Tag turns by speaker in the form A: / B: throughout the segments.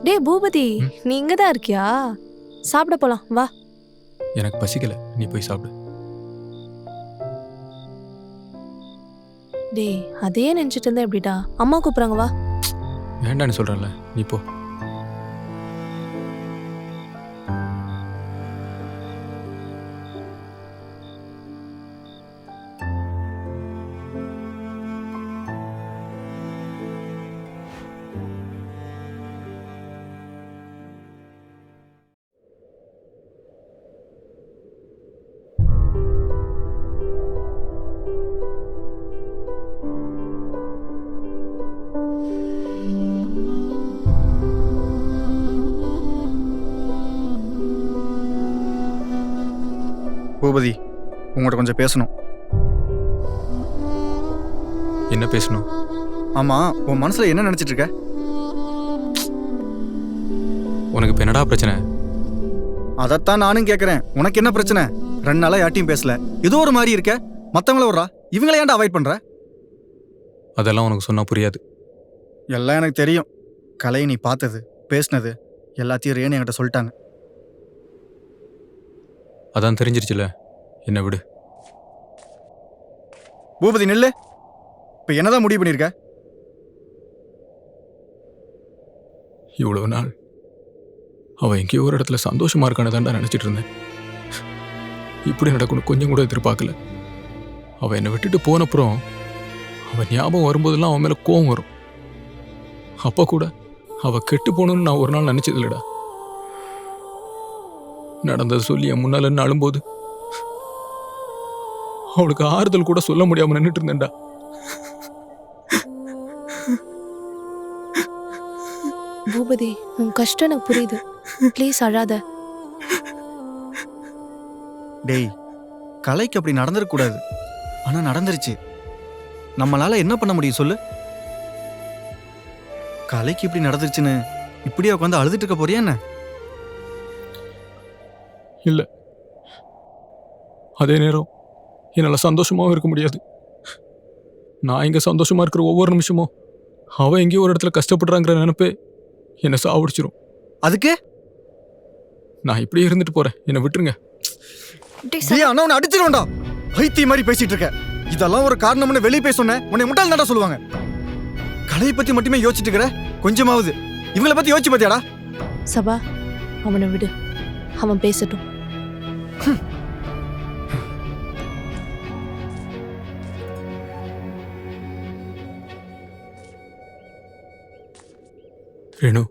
A: டேய் பூபதி, நீ இங்க தான் இருக்கியா? சாப்பிட போலாம் வா.
B: எனக்கு பசிக்கல, நீ போய் சாப்பிடு.
A: டேய் அதே நினைச்சிட்டு இருந்தா எப்படிடா? அம்மா கூப்பிடுறாங்க வா.
B: வேண்டான்னு சொல்றேன்ல, நீ போ.
C: பூபதி, உங்கள்கிட்ட கொஞ்சம் பேசணும்.
B: என்ன பேசணும்?
C: ஆமா, உன் மனசுல என்ன நினைச்சிட்டு இருக்க?
B: உனக்கு இப்போ என்னடா பிரச்சனை?
C: அதைத்தான் நானும் கேட்கறேன். உனக்கு என்ன பிரச்சனை? 2 நாளா யார்ட்டையும் பேசல, ஏதோ ஒரு மாதிரி இருக்க. மத்தவங்கள விட்றா, இவங்கள ஏன்டா அவாய்ட் பண்ற?
B: அதெல்லாம் உனக்கு சொன்னா புரியாது.
C: எல்லாம் எனக்கு தெரியும். கலையை நீ பார்த்தது, பேசினது எல்லாத்தையும் ரேணு என்கிட்ட சொல்லிட்டாங்க.
B: அதான் தெரிஞ்சிருச்சுல, என்ன விடு.
C: பூபதி நில்லு. இப்ப என்னதான் முடிவு பண்ணிருக்க?
B: இவ்வளவு நாள் அவ எங்கேயோ ஒரு இடத்துல சந்தோஷமா இருக்கானு தான்டா நினைச்சிட்டு இருந்தேன். இப்படி நடக்கணும் கொஞ்சம் கூட எதிர்பார்க்கல. அவ என்னை விட்டுட்டு போனப்புறம் அவ ஞாபகம் வரும்போதெல்லாம் அவன் மேல கோவம் வரும். அப்ப கூட அவ கெட்டு போகணும்னு நான் ஒரு நாள் நினைச்சது இல்லடா. நடந்தது சொல்லி என் முன்னால அழும்போது அவளுக்கு ஆறுதல் கூட சொல்ல முடியாம நின்றுட்டு இருந்தேன்டா.
A: பூபதி, உன் கஷ்டம் எனக்கு புரியுது. ப்ளீஸ் அழாத.
C: டேய், கலைக்கு அப்படி நடந்துடக்கூடாது. ஆனா நடந்துருச்சு. நம்மளால என்ன பண்ண முடியும் சொல்லு? கலைக்கு இப்படி நடந்துருச்சுன்னு இப்படியே உட்காந்து அழுதுட்டு இருக்க போறியா என்ன?
B: இல்ல, அதே நேரம் என்னால சந்தோஷமாவும் இருக்க முடியாது. நான் இங்க சந்தோஷமா இருக்கிற ஒவ்வொரு நிமிஷமும் அவ எங்கேயோ ஒரு இடத்துல கஷ்டப்படுறாங்கிற நினைப்பே என்னை சாவடிச்சிரும்.
C: அதுக்கு
B: நான் இப்படியே இருந்துட்டு போறேன், என்னை விட்டுருங்க.
C: அண்ணா உன்னை அடிச்சிருவேன்டா. பைத்திய மாதிரி பேசிட்டு இருக்க. இதெல்லாம் ஒரு காரணம்னு வெளியே போய் சொன்ன உன்னை முட்டாள் தாண்டா சொல்லுவாங்க. கலையை பத்தி மட்டுமே யோசிச்சுட்டு இருக்கிற. கொஞ்சமாவது இவங்களை பத்தி யோசிச்சு பாத்தியாடா?
A: சபா, அவனை விடு, அவன் பேசட்டும்.
B: ரேணு,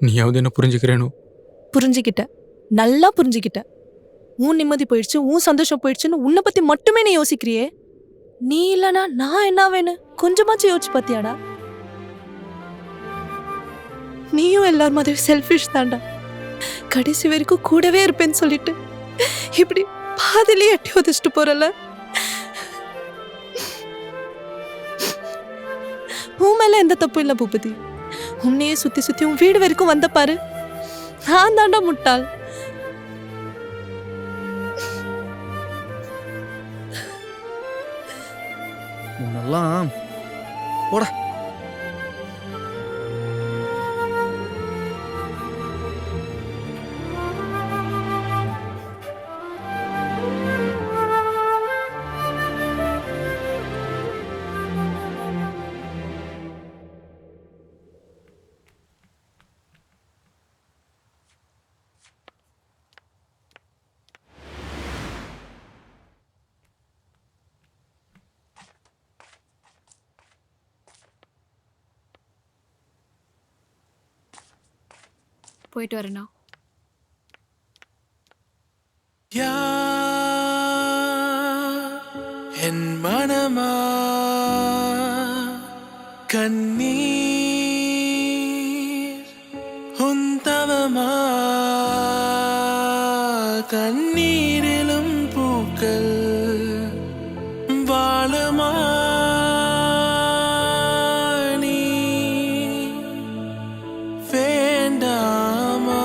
B: நீயாவது என்ன புரிஞ்சுக்கிறேனு?
A: புரிஞ்சுக்கிட்ட, நல்லா புரிஞ்சுக்கிட்ட. உன் நிம்மதி போயிடுச்சு, உன் சந்தோஷம் போயிடுச்சுன்னு உன்னை பத்தி மட்டுமே நீ யோசிக்கிறியே. நீ இல்லனா நான் என்ன வேணும் கொஞ்சமாச்சும் யோசிச்சு பாத்தியாடா? நீயும் எல்லார் மாதிரி செல்ஃபிஷ் தாண்டா. கடைசி வரைக்கும் கூடவே இருப்பேன்னு சொல்லிட்டு இப்படி பாதிலே எட்டி உதச்சிட்டு போறல. உன் மேல எந்த தப்பு இல்ல பூபதி. உன்னையே சுத்தி சுத்தி உன் வீடு வரைக்கும் வந்த பாரு. நான் தாண்டா முட்டாள்.
C: உன்னெல்லாம் போடா.
D: போயிட்டு வரேண்ணா.
E: என் மனமா கண்ணீர் உந்தவமா கண்ணீரிலும் பூக்கள் வாழுமா நீ வேண்டாமா?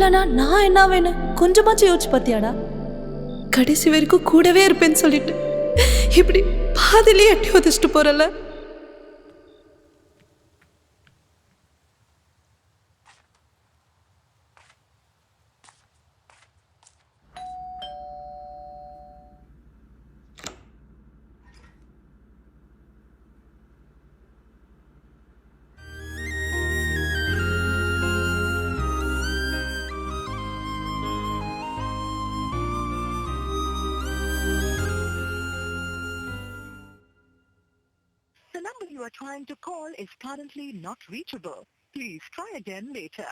A: இல்லனா நான் என்ன வேணும் கொஞ்சமாச்சும் யோசிச்சு பாத்தியாடா? கடைசி வரைக்கும் கூடவே இருப்பேன்னு சொல்லிட்டு இப்படி பாதிலேயே எட்டி உதச்சிட்டு போறல.
D: The number you are trying to call is currently not reachable. Please try again later.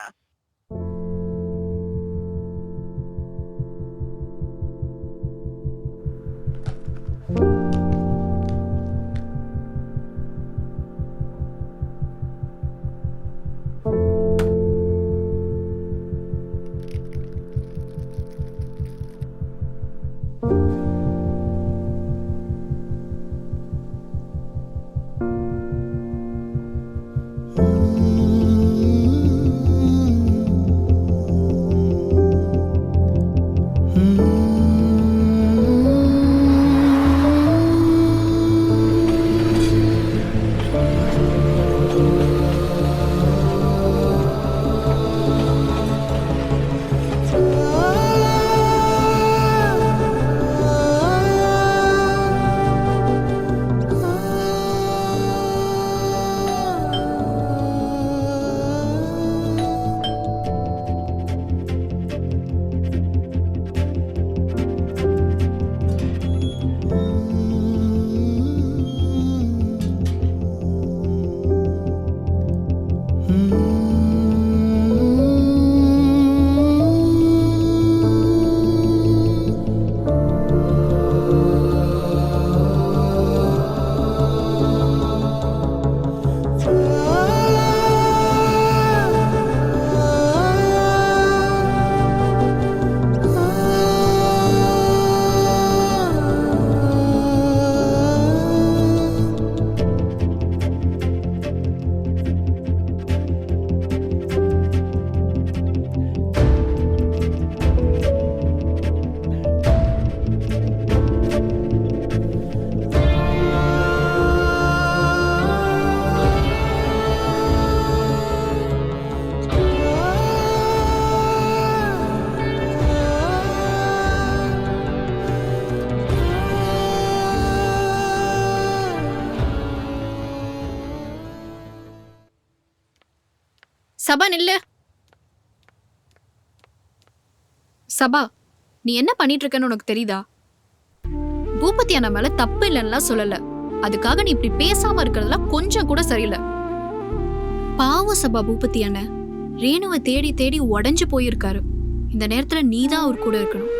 F: சபா நில்லு. சபா, நீ என்ன பண்ணிட்டு இருக்கன்னு உனக்கு தெரியுதா? பூபதி அண்ணா மேல தப்பு இல்லைன்னா சொல்லல, அதுக்காக நீ இப்படி பேசாம இருக்கிறதுலாம் கொஞ்சம் கூட சரியில்லை. பாவம் சபா, பூபதி அண்ணன் ரேணுவை தேடி தேடி உடைஞ்சு போயிருக்காரு. இந்த நேரத்துல நீதான் அவர் கூட இருக்கணும்.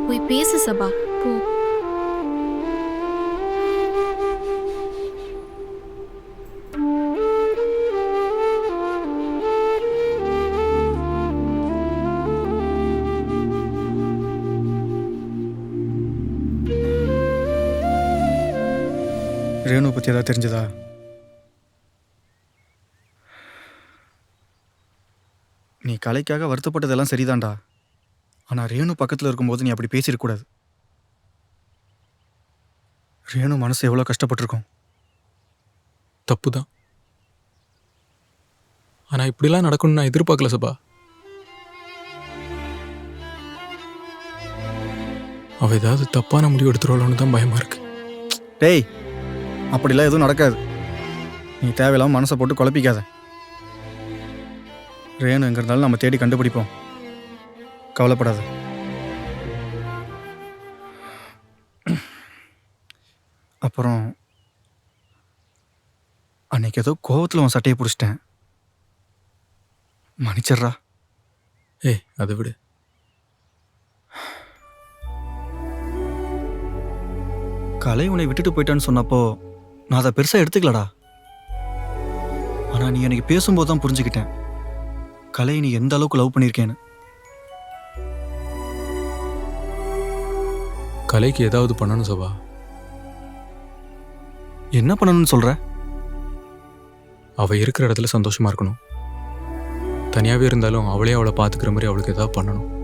F: போய் பேசு சபா, போ.
C: ரேணு பற்றி ஏதாவது தெரிஞ்சதா? நீ கலைக்காக வருத்தப்பட்டதெல்லாம் சரிதான்டா. ஆனால் ரேணு பக்கத்தில் இருக்கும்போது நீ அப்படி பேசிடக்கூடாது. ரேணு மனசு எவ்வளோ கஷ்டப்பட்டிருக்கோம்.
B: தப்பு தான். ஆனால் இப்படிலாம் நடக்கணும்னு நான் எதிர்பார்க்கல சபா. அவ ஏதாவது தப்பான முடிவு எடுத்துருவாளோன்னு தான் பயமா இருக்கு.
C: டேய், அப்படிலாம் எதுவும் நடக்காது. நீ தேவையில்லாமல் மனசை போட்டு குழப்பிக்காத. ரேணு எங்கே இருந்தாலும் நம்ம தேடி கண்டுபிடிப்போம். கவலைப்படாத. அப்புறம் அன்னைக்கு ஏதோ கோவத்தில் உன் சட்டையை பிடிச்சிட்டேன், மன்னிச்சிட்றா.
B: ஏய், அதை விடு.
C: கலை உன்னை விட்டுட்டு போயிட்டான்னு சொன்னப்போ நான் அதை பெருசாக எடுத்துக்கலடா. ஆனால் நீ எனக்கு பேசும்போது தான் புரிஞ்சுக்கிட்டேன் கலை நீ எந்த அளவுக்கு லவ் பண்ணியிருக்கேன்னு.
B: கலைக்கு ஏதாவது பண்ணணும் சபா.
C: என்ன பண்ணணும்னு சொல்ற?
B: அவ இருக்கிற இடத்துல சந்தோஷமா இருக்கணும். தனியாகவே இருந்தாலும் அவளே அவளை பார்த்துக்கிற மாதிரி அவளுக்கு ஏதாவது பண்ணணும்.